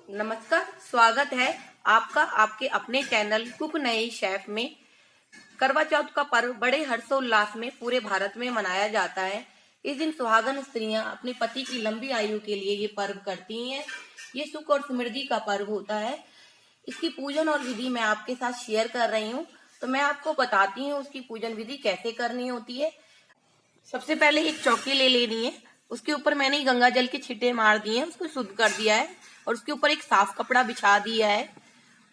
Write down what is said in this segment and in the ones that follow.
नमस्कार, स्वागत है आपका आपके अपने चैनल कुक नई शेफ में। करवा चौथ का पर्व बड़े हर्षोल्लास में पूरे भारत में मनाया जाता है। इस दिन सुहागन स्त्रियां अपने पति की लंबी आयु के लिए ये पर्व करती हैं। ये सुख और समृद्धि का पर्व होता है। इसकी पूजन और विधि मैं आपके साथ शेयर कर रही हूँ, तो मैं आपको बताती हूँ उसकी पूजन विधि कैसे करनी होती है। सबसे पहले एक चौकी ले लेनी है, उसके ऊपर मैंने गंगा जल के छींटे मार दिए हैं, उसको शुद्ध कर दिया है और उसके ऊपर एक साफ कपड़ा बिछा दिया है।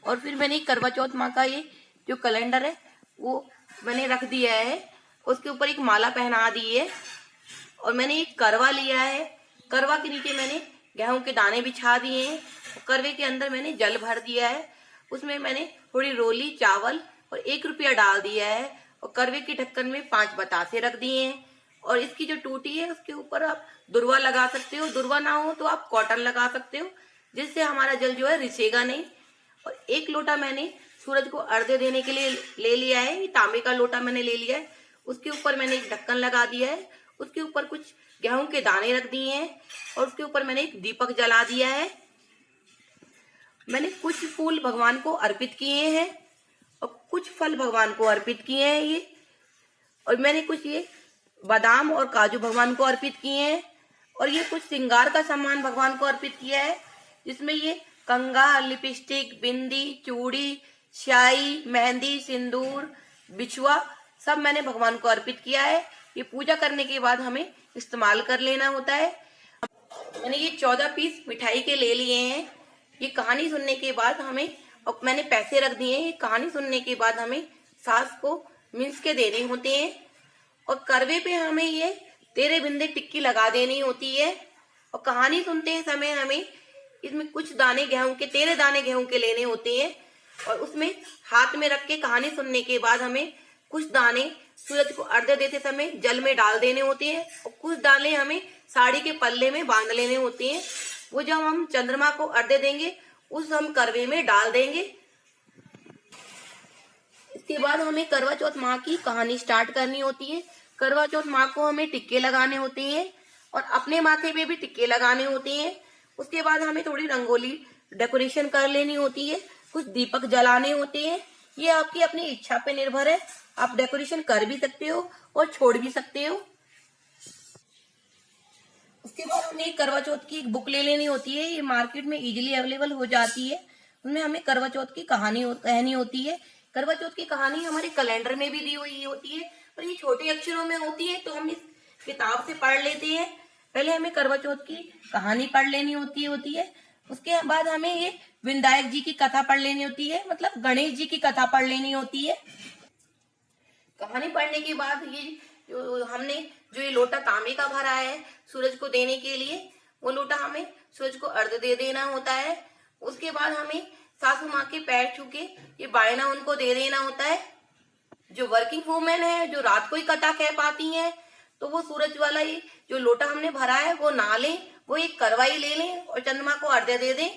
और फिर मैंने करवा चौथ माँ का ये जो कैलेंडर है वो मैंने रख दिया है, उसके ऊपर एक माला पहना दी है। और मैंने एक करवा लिया है, करवा के नीचे मैंने गेहूं के दाने बिछा दिए हैं। करवे के अंदर मैंने जल भर दिया है, उसमें मैंने थोड़ी रोली चावल और 1 रुपया डाल दिया है। और करवे के ढक्कन में 5 बतासे रख दिए हैं। और इसकी जो टूटी है उसके ऊपर आप दुर्वा लगा सकते हो, दुर्वा ना हो तो आप कॉटन लगा सकते हो, जिससे हमारा जल जो है रिसेगा नहीं। और 1 लोटा मैंने सूरज को अर्घ्य देने के लिए ले लिया है, ये तांबे का लोटा मैंने ले लिया है। उसके ऊपर मैंने एक ढक्कन लगा दिया है, उसके ऊपर कुछ गेहूं के दाने रख दिए हैं और उसके ऊपर मैंने एक दीपक जला दिया है। मैंने कुछ फूल भगवान को अर्पित किए हैं और कुछ फल भगवान को अर्पित किए हैं ये। और मैंने कुछ ये बादाम और काजू भगवान को अर्पित किए हैं। और ये कुछ श्रृंगार का सामान भगवान को अर्पित किया है, जिसमें ये कंघा, लिपस्टिक, बिंदी, चूड़ी, स्याही, मेहंदी, सिंदूर, बिछुआ सब मैंने भगवान को अर्पित किया है। ये पूजा करने के बाद हमें इस्तेमाल कर लेना होता है। मैंने ये 14 पीस मिठाई के ले लिए हैं। ये कहानी सुनने के बाद हमें, और मैंने पैसे रख दिए हैं, ये कहानी सुनने के बाद हमें सास को मिंस के देने होते हैं। और करवे पे हमें ये 13 बिंदे टिक्की लगा देनी होती है। और कहानी सुनते समय हमें इसमें कुछ दाने गेहूं के, 13 दाने गेहूं के लेने होते हैं। और उसमें हाथ में रख के कहानी सुनने के बाद हमें कुछ दाने सूरज को अर्घ्य देते समय जल में डाल देने होते हैं और कुछ दाने हमें साड़ी के पल्ले में बांध लेने होते हैं। वो जब हम चंद्रमा को अर्घ्य देंगे उस हम करवे में डाल देंगे। इसके बाद हमें करवा चौथ माँ की कहानी स्टार्ट करनी होती है। करवा चौथ माँ को हमें टिक्के लगाने होते हैं और अपने माथे पे भी टिक्के लगाने होते हैं। उसके बाद हमें थोड़ी रंगोली डेकोरेशन कर लेनी होती है, कुछ दीपक जलाने होते हैं। ये आपकी अपनी इच्छा पे निर्भर है, आप डेकोरेशन कर भी सकते हो और छोड़ भी सकते हो। उसके बाद हमें करवा चौथ की एक बुक ले लेनी होती है, ये मार्केट में इजीली अवेलेबल हो जाती है। उनमें हमें करवा चौथ की कहानी कहनी होती है। करवा चौथ की कहानी हमारे कैलेंडर में भी दी हुई होती है, पर ये छोटे अक्षरों में होती है, तो हम इस किताब से पढ़ लेते हैं। पहले हमें करवा चौथ की कहानी पढ़ लेनी होती है। उसके बाद हमें ये विनायक जी की कथा पढ़ लेनी होती है, मतलब गणेश जी की कथा पढ़ लेनी होती है। कहानी पढ़ने के बाद ये जो हमने ये लोटा तांबे का भरा है सूरज को देने के लिए, वो लोटा हमें सूरज को अर्घ्य दे देना होता है। उसके बाद हमें सासू माँ के पैर छू के ये बायना उनको दे देना होता है। जो वर्किंग वुमेन है, जो रात को ही कथा कह पाती हैं, तो वो सूरज वाला ये जो लोटा हमने भरा है वो ना लें, वो एक करवाई ले लें और चंद्रमा को अर्घ्य दे दें।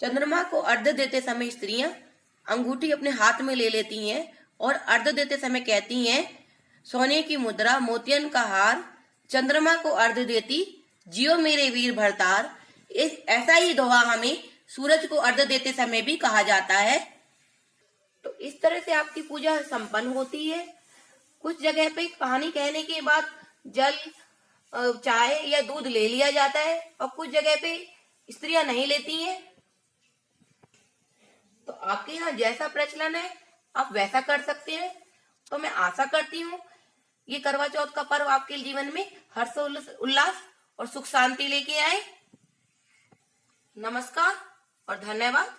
चंद्रमा को अर्घ्य देते समय स्त्रियां अंगूठी अपने हाथ में ले लेती हैं और अर्घ्य देते समय कहती हैं, सोने की मुद्रा मोतियन का हार, चंद्रमा को अर्घ्य देती जियो मेरे वीर भरतार। ऐसा ही दोहा हमें सूरज को अर्घ्य देते समय भी कहा जाता है। तो इस तरह से आपकी पूजा संपन्न होती है। कुछ जगह पे कहानी कहने के बाद जल, चाय या दूध ले लिया जाता है और कुछ जगह पे स्त्रियां नहीं लेती हैं। तो आपके यहाँ जैसा प्रचलन है आप वैसा कर सकते हैं। तो मैं आशा करती हूँ ये करवा चौथ का पर्व आपके जीवन में हर्ष उल्लास और सुख शांति लेके आए। नमस्कार और धन्यवाद।